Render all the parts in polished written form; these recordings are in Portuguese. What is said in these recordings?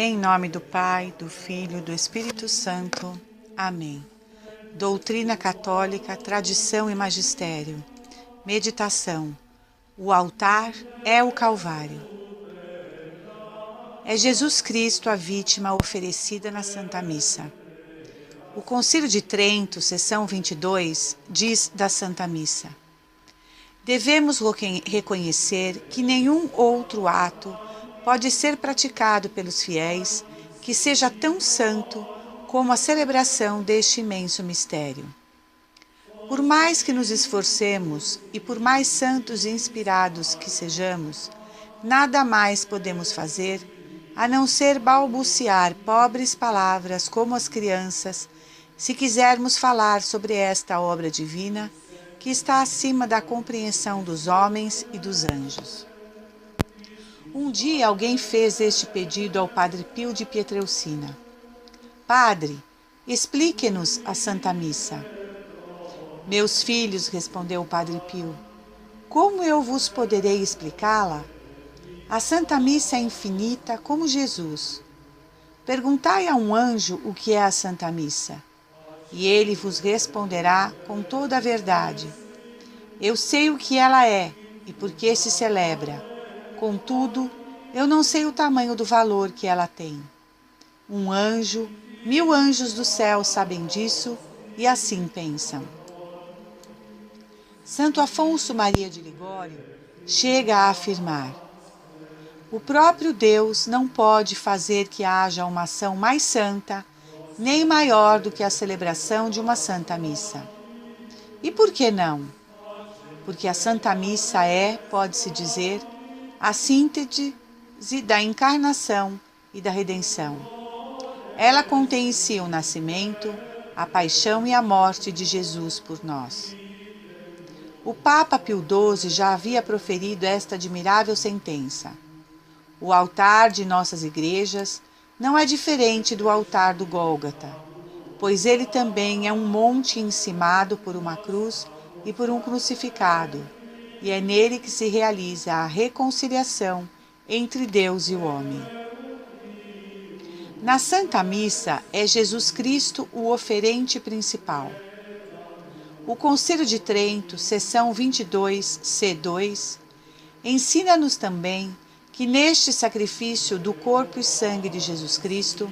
Em nome do Pai, do Filho e do Espírito Santo. Amém. Doutrina católica, tradição e magistério. Meditação. O altar é o Calvário. É Jesus Cristo a vítima oferecida na Santa Missa. O Concílio de Trento, sessão 22, diz da Santa Missa: devemos reconhecer que nenhum outro ato pode ser praticado pelos fiéis que seja tão santo como a celebração deste imenso mistério. Por mais que nos esforcemos e por mais santos e inspirados que sejamos, nada mais podemos fazer a não ser balbuciar pobres palavras como as crianças, se quisermos falar sobre esta obra divina que está acima da compreensão dos homens e dos anjos. Um dia alguém fez este pedido ao Padre Pio de Pietrelcina: Padre, explique-nos a Santa Missa. Meus filhos, respondeu o Padre Pio, como eu vos poderei explicá-la? A Santa Missa é infinita como Jesus. Perguntai a um anjo o que é a Santa Missa, e ele vos responderá com toda a verdade. Eu sei o que ela é e por que se celebra. Contudo, eu não sei o tamanho do valor que ela tem. Um anjo, 1000 anjos do céu sabem disso e assim pensam. Santo Afonso Maria de Ligório chega a afirmar: o próprio Deus não pode fazer que haja uma ação mais santa, nem maior do que a celebração de uma Santa Missa. E por que não? Porque a Santa Missa é, pode-se dizer, a síntese da encarnação e da redenção. Ela contém em si o nascimento, a paixão e a morte de Jesus por nós. O Papa Pio XII já havia proferido esta admirável sentença: o altar de nossas igrejas não é diferente do altar do Gólgota, pois ele também é um monte encimado por uma cruz e por um crucificado, e é nele que se realiza a reconciliação entre Deus e o homem. Na Santa Missa é Jesus Cristo o oferente principal. O Concílio de Trento, sessão 22, C2, ensina-nos também que neste sacrifício do corpo e sangue de Jesus Cristo,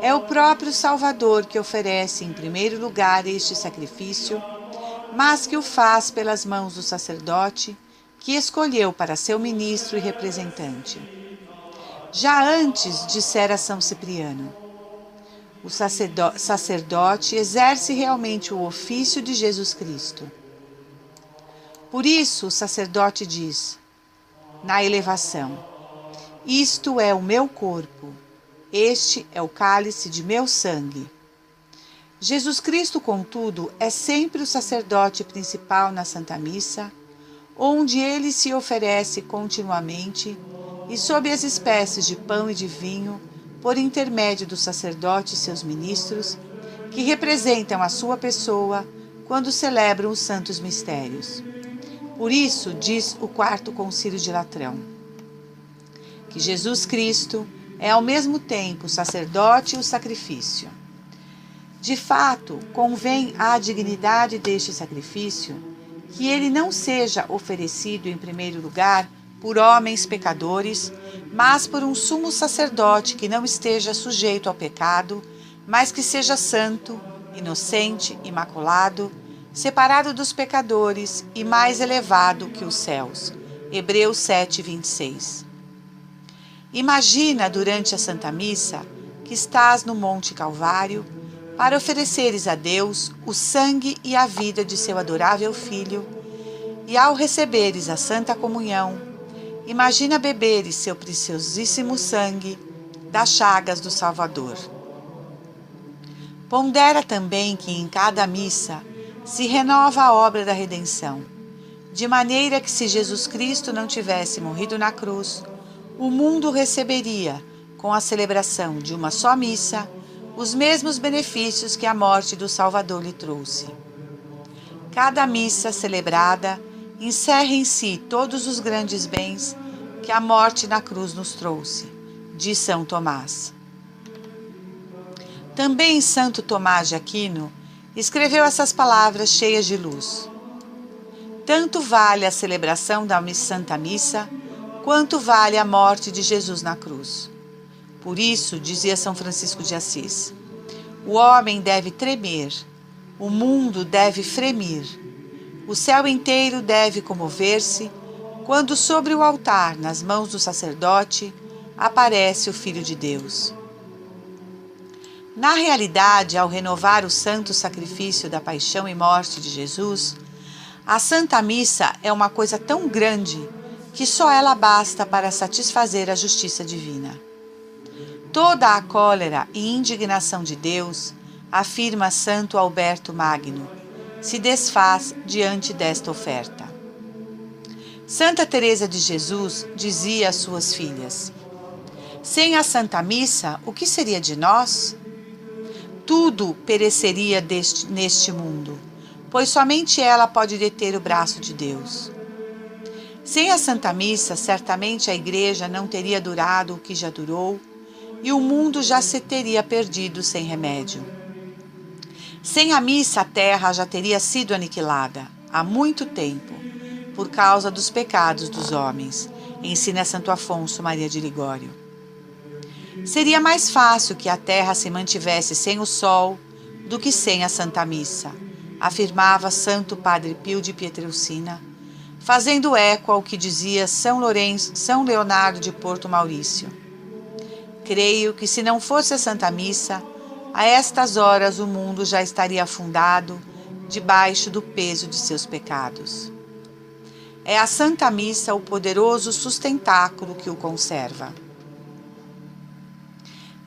é o próprio Salvador que oferece em primeiro lugar este sacrifício, mas que o faz pelas mãos do sacerdote, que escolheu para seu ministro e representante. Já antes, dissera São Cipriano, o sacerdote exerce realmente o ofício de Jesus Cristo. Por isso, o sacerdote diz, na elevação: isto é o meu corpo, este é o cálice de meu sangue. Jesus Cristo, contudo, é sempre o sacerdote principal na Santa Missa, onde ele se oferece continuamente e sob as espécies de pão e de vinho, por intermédio do sacerdote e seus ministros, que representam a sua pessoa quando celebram os santos mistérios. Por isso, diz o Quarto Concílio de Latrão, que Jesus Cristo é ao mesmo tempo o sacerdote e o sacrifício. De fato, convém à dignidade deste sacrifício que ele não seja oferecido em primeiro lugar por homens pecadores, mas por um sumo sacerdote que não esteja sujeito ao pecado, mas que seja santo, inocente, imaculado, separado dos pecadores e mais elevado que os céus. Hebreus 7, 26. Imagina durante a Santa Missa que estás no Monte Calvário para ofereceres a Deus o sangue e a vida de seu adorável Filho, e ao receberes a Santa Comunhão, imagina beberes seu preciosíssimo sangue das chagas do Salvador. Pondera também que em cada missa se renova a obra da redenção, de maneira que se Jesus Cristo não tivesse morrido na cruz, o mundo receberia, com a celebração de uma só missa, os mesmos benefícios que a morte do Salvador lhe trouxe. Cada missa celebrada encerra em si todos os grandes bens que a morte na cruz nos trouxe, de São Tomás. Também Santo Tomás de Aquino escreveu essas palavras cheias de luz. Tanto vale a celebração da Santa Missa, quanto vale a morte de Jesus na cruz. Por isso, dizia São Francisco de Assis, o homem deve tremer, o mundo deve fremir, o céu inteiro deve comover-se, quando sobre o altar, nas mãos do sacerdote, aparece o Filho de Deus. Na realidade, ao renovar o santo sacrifício da paixão e morte de Jesus, a Santa Missa é uma coisa tão grande que só ela basta para satisfazer a justiça divina. Toda a cólera e indignação de Deus, afirma Santo Alberto Magno, se desfaz diante desta oferta. Santa Teresa de Jesus dizia às suas filhas: sem a Santa Missa, o que seria de nós? Tudo pereceria neste mundo, pois somente ela pode deter o braço de Deus. Sem a Santa Missa, certamente a Igreja não teria durado o que já durou e o mundo já se teria perdido sem remédio. Sem a missa, a terra já teria sido aniquilada há muito tempo, por causa dos pecados dos homens, ensina Santo Afonso Maria de Ligório. Seria mais fácil que a terra se mantivesse sem o sol do que sem a Santa Missa, afirmava Santo Padre Pio de Pietrelcina, fazendo eco ao que dizia São Leonardo de Porto Maurício. Creio que se não fosse a Santa Missa, a estas horas o mundo já estaria afundado debaixo do peso de seus pecados. É a Santa Missa o poderoso sustentáculo que o conserva.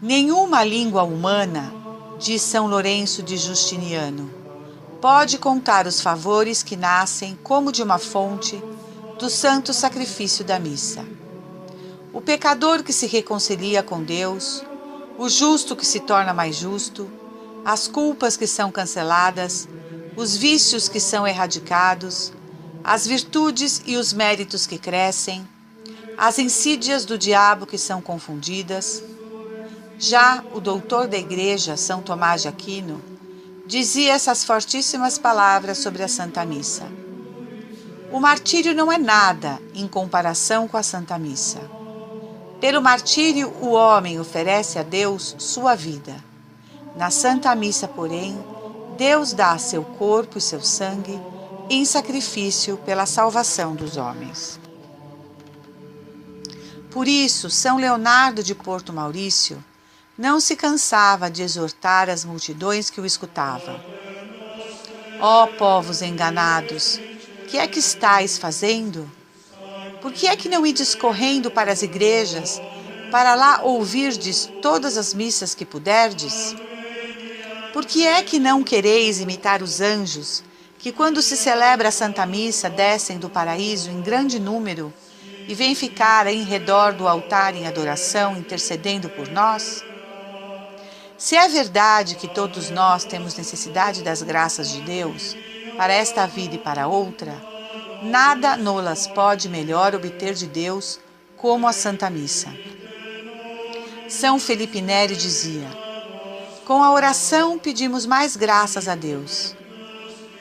Nenhuma língua humana, diz São Lourenço de Justiniano, pode contar os favores que nascem como de uma fonte do santo sacrifício da missa. O pecador que se reconcilia com Deus, o justo que se torna mais justo, as culpas que são canceladas, os vícios que são erradicados, as virtudes e os méritos que crescem, as insídias do diabo que são confundidas. Já o doutor da Igreja, São Tomás de Aquino, dizia essas fortíssimas palavras sobre a Santa Missa. O martírio não é nada em comparação com a Santa Missa. Pelo martírio, o homem oferece a Deus sua vida. Na Santa Missa, porém, Deus dá seu corpo e seu sangue em sacrifício pela salvação dos homens. Por isso, São Leonardo de Porto Maurício não se cansava de exortar as multidões que o escutavam. Ó povos enganados, que é que estáis fazendo? Por que é que não ides correndo para as igrejas, para lá ouvirdes todas as missas que puderdes? Por que é que não quereis imitar os anjos, que quando se celebra a Santa Missa descem do paraíso em grande número e vêm ficar em redor do altar em adoração, intercedendo por nós? Se é verdade que todos nós temos necessidade das graças de Deus, para esta vida e para outra, nada nolas pode melhor obter de Deus como a Santa Missa. São Felipe Neri dizia: com a oração pedimos mais graças a Deus,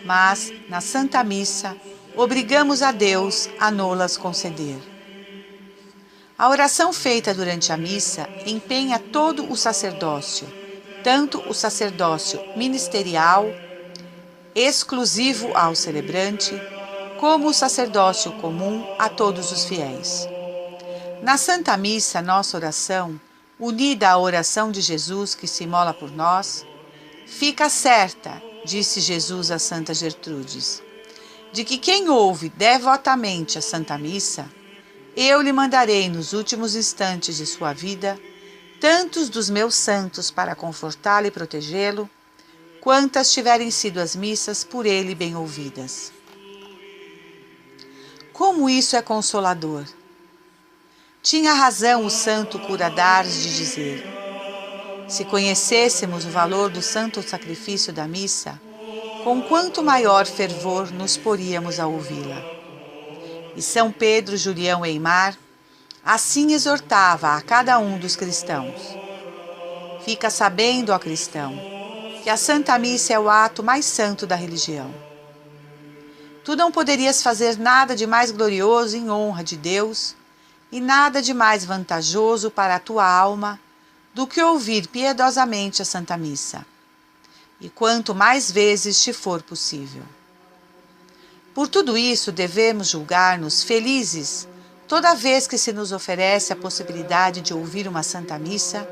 mas na Santa Missa obrigamos a Deus a nolas conceder. A oração feita durante a missa empenha todo o sacerdócio, tanto o sacerdócio ministerial, exclusivo ao celebrante, como o sacerdócio comum a todos os fiéis. Na Santa Missa, nossa oração, unida à oração de Jesus que se imola por nós, fica certa, disse Jesus a Santa Gertrudes, de que quem ouve devotamente a Santa Missa, eu lhe mandarei nos últimos instantes de sua vida tantos dos meus santos para confortá-lo e protegê-lo, quantas tiverem sido as missas por ele bem ouvidas. Como isso é consolador! Tinha razão o santo cura d'Ars de dizer: se conhecêssemos o valor do santo sacrifício da missa, com quanto maior fervor nos poríamos a ouvi-la. E São Pedro Julião Eymar Assim exortava a cada um dos cristãos: fica sabendo, ó cristão, que a Santa Missa é o ato mais santo da religião. Tu não poderias fazer nada de mais glorioso em honra de Deus e nada de mais vantajoso para a tua alma do que ouvir piedosamente a Santa Missa, e quanto mais vezes te for possível. Por tudo isso, devemos julgar-nos felizes toda vez que se nos oferece a possibilidade de ouvir uma Santa Missa,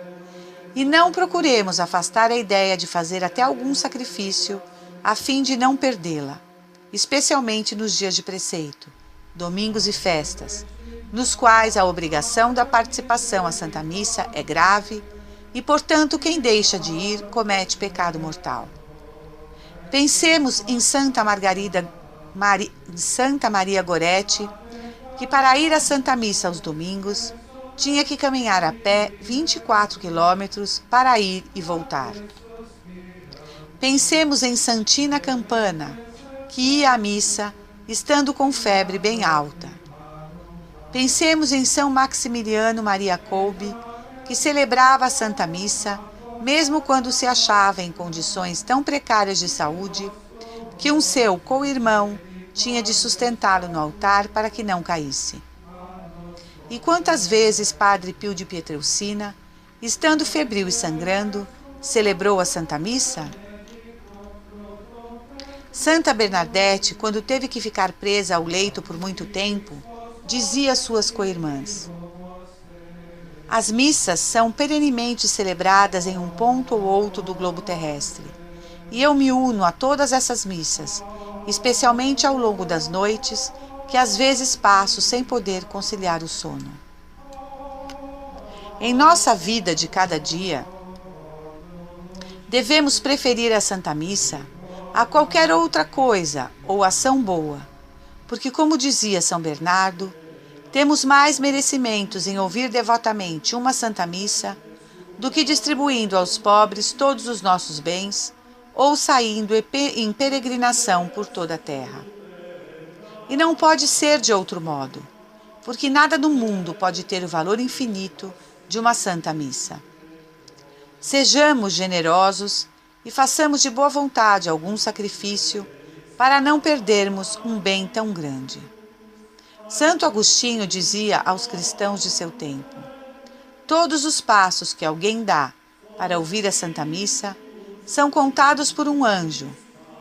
e não procuremos afastar a ideia de fazer até algum sacrifício a fim de não perdê-la, especialmente nos dias de preceito, domingos e festas, nos quais a obrigação da participação à Santa Missa é grave e, portanto, quem deixa de ir comete pecado mortal. Pensemos em Santa Maria Goretti, que para ir à Santa Missa aos domingos tinha que caminhar a pé 24 quilômetros para ir e voltar. Pensemos em Santina Campana, que ia à missa estando com febre bem alta. Pensemos em São Maximiliano Maria Kolbe, que celebrava a Santa Missa, mesmo quando se achava em condições tão precárias de saúde, que um seu co-irmão tinha de sustentá-lo no altar para que não caísse. E quantas vezes Padre Pio de Pietrelcina, estando febril e sangrando, celebrou a Santa Missa? Santa Bernadette, quando teve que ficar presa ao leito por muito tempo, dizia às suas co-irmãs: as missas são perenemente celebradas em um ponto ou outro do globo terrestre, e eu me uno a todas essas missas, especialmente ao longo das noites, que às vezes passo sem poder conciliar o sono. Em nossa vida de cada dia, devemos preferir a Santa Missa a qualquer outra coisa ou ação boa, porque, como dizia São Bernardo, temos mais merecimentos em ouvir devotamente uma Santa Missa do que distribuindo aos pobres todos os nossos bens ou saindo em peregrinação por toda a terra. E não pode ser de outro modo, porque nada no mundo pode ter o valor infinito de uma Santa Missa. Sejamos generosos e façamos de boa vontade algum sacrifício para não perdermos um bem tão grande. Santo Agostinho dizia aos cristãos de seu tempo: todos os passos que alguém dá para ouvir a Santa Missa são contados por um anjo,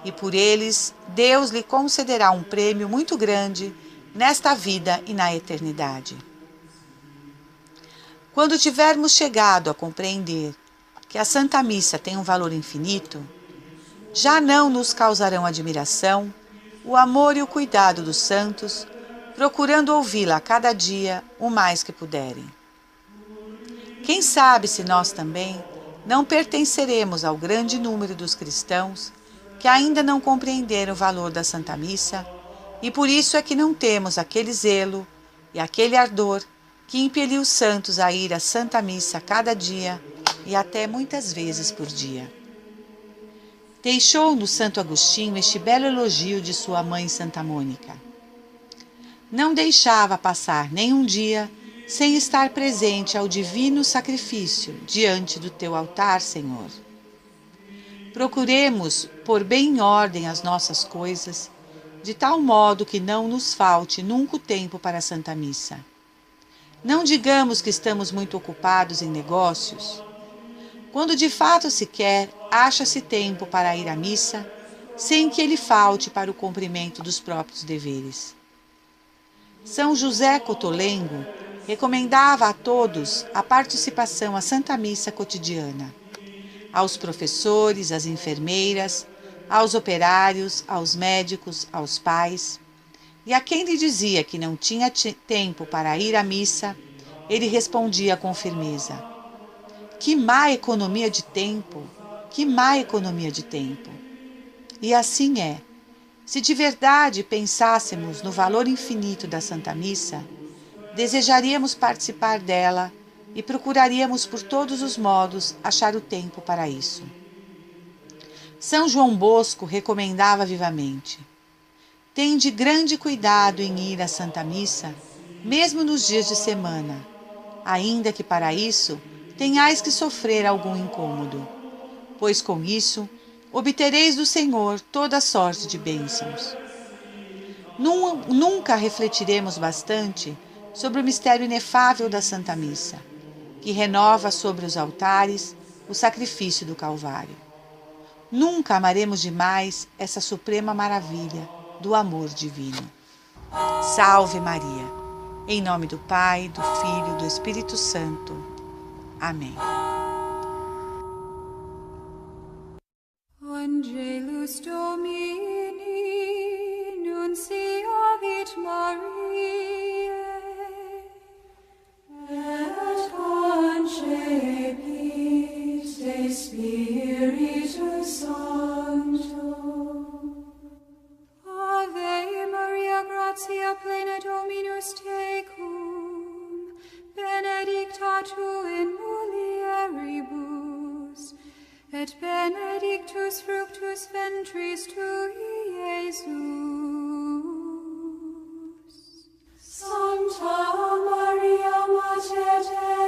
e por eles Deus lhe concederá um prêmio muito grande nesta vida e na eternidade. Quando tivermos chegado a compreender que a Santa Missa tem um valor infinito, já não nos causarão admiração o amor e o cuidado dos santos, procurando ouvi-la a cada dia o mais que puderem. Quem sabe se nós também não pertenceremos ao grande número dos cristãos que ainda não compreenderam o valor da Santa Missa, e por isso é que não temos aquele zelo e aquele ardor que impeliu os santos a ir à Santa Missa cada dia e até muitas vezes por dia. Deixou-nos Santo Agostinho este belo elogio de sua mãe Santa Mônica: não deixava passar nenhum dia sem estar presente ao divino sacrifício diante do teu altar, Senhor. Procuremos pôr bem em ordem as nossas coisas, de tal modo que não nos falte nunca o tempo para a Santa Missa. Não digamos que estamos muito ocupados em negócios. Quando de fato se quer, acha-se tempo para ir à missa, sem que ele falte para o cumprimento dos próprios deveres. São José Cotolengo recomendava a todos a participação à Santa Missa cotidiana, aos professores, às enfermeiras, aos operários, aos médicos, aos pais. E a quem lhe dizia que não tinha tempo para ir à missa, ele respondia com firmeza: que má economia de tempo, que má economia de tempo. E assim é. Se de verdade pensássemos no valor infinito da Santa Missa, desejaríamos participar dela e procuraríamos por todos os modos achar o tempo para isso. São João Bosco recomendava vivamente: tende grande cuidado em ir à Santa Missa mesmo nos dias de semana, ainda que para isso tenhais que sofrer algum incômodo, pois com isso obtereis do Senhor toda sorte de bênçãos. Nunca refletiremos bastante sobre o mistério inefável da Santa Missa, que renova sobre os altares o sacrifício do Calvário. Nunca amaremos demais essa suprema maravilha do amor divino. Salve Maria! Em nome do Pai, do Filho e do Espírito Santo. Amém. Angelus Domini, nunciavit Mariae, et concepit de Spiritus Sancto. Ave Maria, gratia plena Dominus tecum, benedicta tu in mulieribus, et benedictus fructus ventris tui, Iesus. Sancta Maria, Mater Dei,